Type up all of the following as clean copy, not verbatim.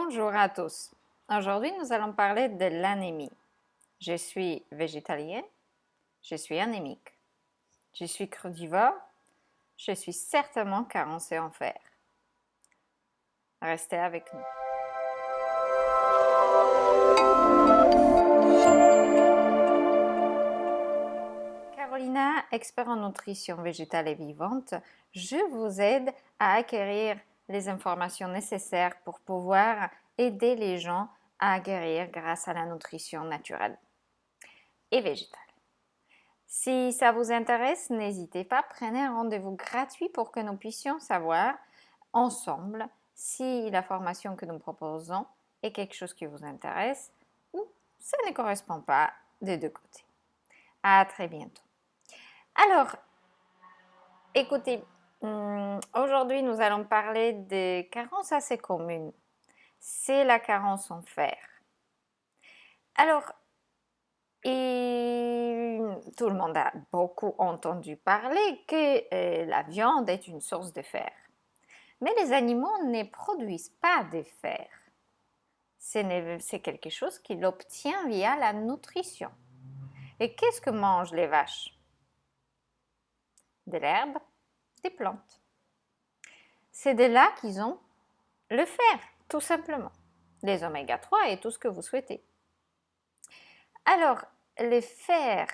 Bonjour à tous. Aujourd'hui, nous allons parler de l'anémie. Je suis végétalienne, je suis anémique. Je suis crudivore, je suis certainement carencée en fer. Restez avec nous. Carolina, expert en nutrition végétale et vivante, je vous aide à acquérir les informations nécessaires pour pouvoir aider les gens à guérir grâce à la nutrition naturelle et végétale. Si ça vous intéresse, n'hésitez pas, prenez un rendez-vous gratuit pour que nous puissions savoir ensemble si la formation que nous proposons est quelque chose qui vous intéresse ou ça ne correspond pas des deux côtés. À très bientôt. Alors, écoutez, aujourd'hui nous allons parler de carences assez communes. C'est la carence en fer. Alors, et tout le monde a beaucoup entendu parler que la viande est une source de fer. Mais les animaux ne produisent pas de fer. C'est quelque chose qu'ils obtiennent via la nutrition. Et qu'est-ce que mangent les vaches? De l'herbe, des plantes. C'est de là qu'ils ont le fer, tout simplement. Les oméga 3 et tout ce que vous souhaitez. Alors, le fer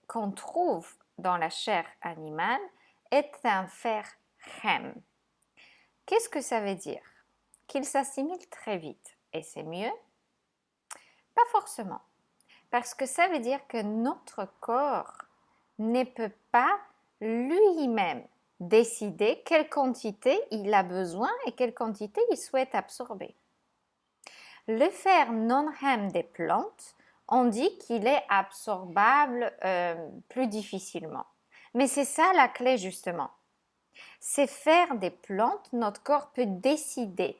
qu'on trouve dans la chair animale est un fer chem. Qu'est-ce que ça veut dire? Qu'il s'assimile très vite. Et c'est mieux? Pas forcément. Parce que ça veut dire que notre corps ne peut pas lui-même décider quelle quantité il a besoin et quelle quantité il souhaite absorber. Le fer non-chem des plantes, on dit qu'il est absorbable plus difficilement. Mais c'est ça la clé justement. C'est faire des plantes, notre corps peut décider.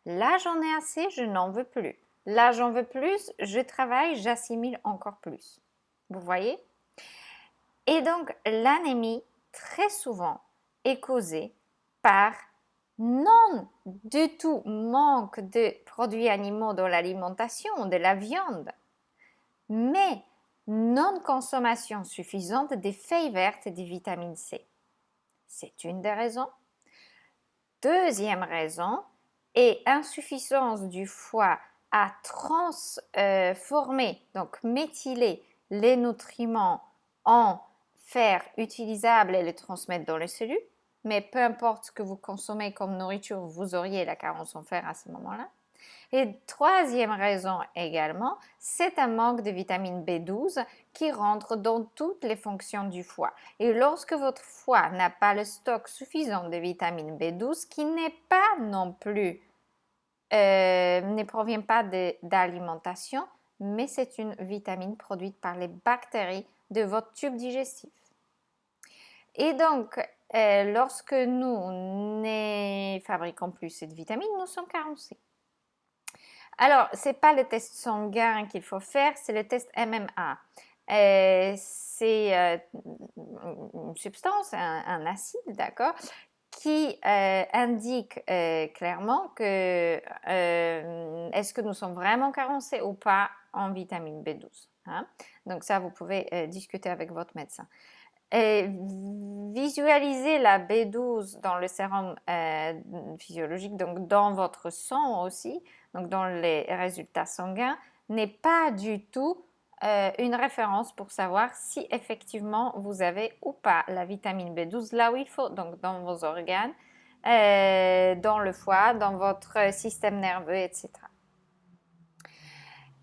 Là, j'en ai assez, je n'en veux plus. Là, j'en veux plus, je travaille, j'assimile encore plus. Vous voyez? Et donc, l'anémie, très souvent, est causée par non du tout manque de produits animaux dans l'alimentation, de la viande, mais non-consommation suffisante des feuilles vertes et des vitamines C. C'est une des raisons. Deuxième raison est insuffisance du foie à transformer, donc méthyler les nutriments en fer utilisable et les transmettre dans les cellules. Mais peu importe ce que vous consommez comme nourriture, vous auriez la carence en fer à ce moment-là. Et troisième raison également, c'est un manque de vitamine B12 qui rentre dans toutes les fonctions du foie. Et lorsque votre foie n'a pas le stock suffisant de vitamine B12, qui n'est pas non plus, ne provient pas d'alimentation, mais c'est une vitamine produite par les bactéries de votre tube digestif. Et donc, lorsque nous ne fabriquons plus cette vitamine, nous sommes carencés. Alors, ce n'est pas le test sanguin qu'il faut faire, c'est le test MMA. C'est une substance, un acide, d'accord, qui indique clairement que est-ce que nous sommes vraiment carencés ou pas en vitamine B12. Hein? Donc ça, vous pouvez discuter avec votre médecin. Visualiser la B12 dans le sérum physiologique, donc dans votre sang aussi, donc dans les résultats sanguins, n'est pas du tout une référence pour savoir si effectivement vous avez ou pas la vitamine B12 là où il faut, donc dans vos organes, dans le foie, dans votre système nerveux, etc.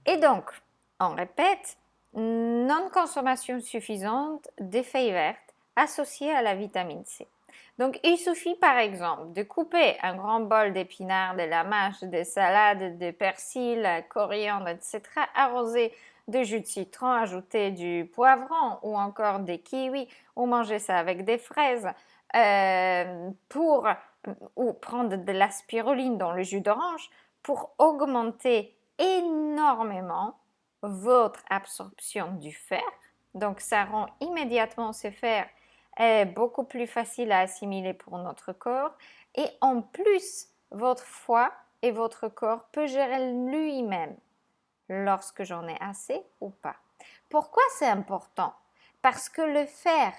Et donc, on répète, non-consommation suffisante des feuilles vertes associées à la vitamine C. Donc, il suffit par exemple de couper un grand bol d'épinards, de la mâche, de salade, de persil, coriandre, etc., arrosé de jus de citron, ajouter du poivron ou encore des kiwis ou manger ça avec des fraises ou prendre de la spiruline dans le jus d'orange pour augmenter énormément votre absorption du fer. Donc, ça rend immédiatement ce fer beaucoup plus facile à assimiler pour notre corps. Et en plus, votre foie et votre corps peut gérer lui-même lorsque j'en ai assez ou pas. Pourquoi c'est important? Parce que le fer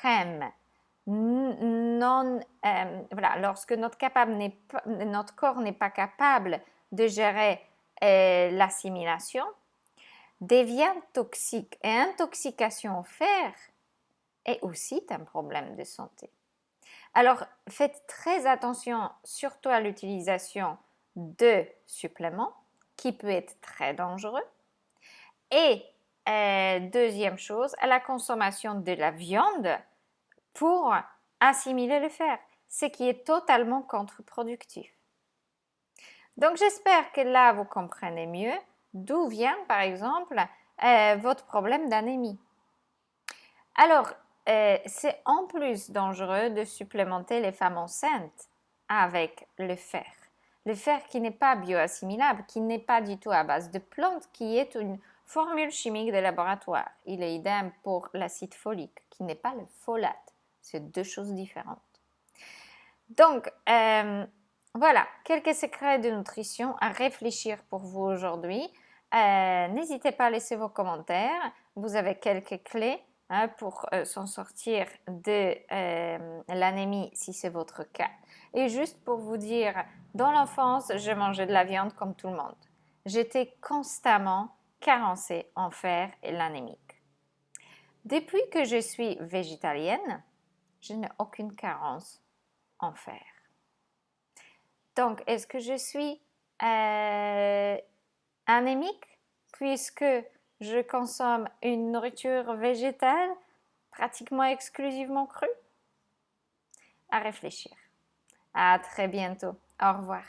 REM, voilà, lorsque notre corps n'est pas capable de gérer l'assimilation, devient toxique. Et intoxication au fer est aussi un problème de santé. Alors, faites très attention, surtout à l'utilisation de suppléments, qui peut être très dangereux. Et deuxième chose, à la consommation de la viande pour assimiler le fer, ce qui est totalement contre-productif. Donc, j'espère que là, vous comprenez mieux d'où vient, par exemple, votre problème d'anémie. Alors, c'est en plus dangereux de supplémenter les femmes enceintes avec le fer. Le fer qui n'est pas bioassimilable, qui n'est pas du tout à base de plantes, qui est une formule chimique de laboratoire. Il est idem pour l'acide folique, qui n'est pas le folate. C'est deux choses différentes. Donc, voilà, quelques secrets de nutrition à réfléchir pour vous aujourd'hui. N'hésitez pas à laisser vos commentaires. Vous avez quelques clés pour s'en sortir de l'anémie si c'est votre cas. Et juste pour vous dire, dans l'enfance, je mangeais de la viande comme tout le monde. J'étais constamment carencée en fer et l'anémique. Depuis que je suis végétalienne, je n'ai aucune carence en fer. Donc, est-ce que je suis anémique puisque je consomme une nourriture végétale pratiquement exclusivement crue? À réfléchir. À très bientôt. Au revoir.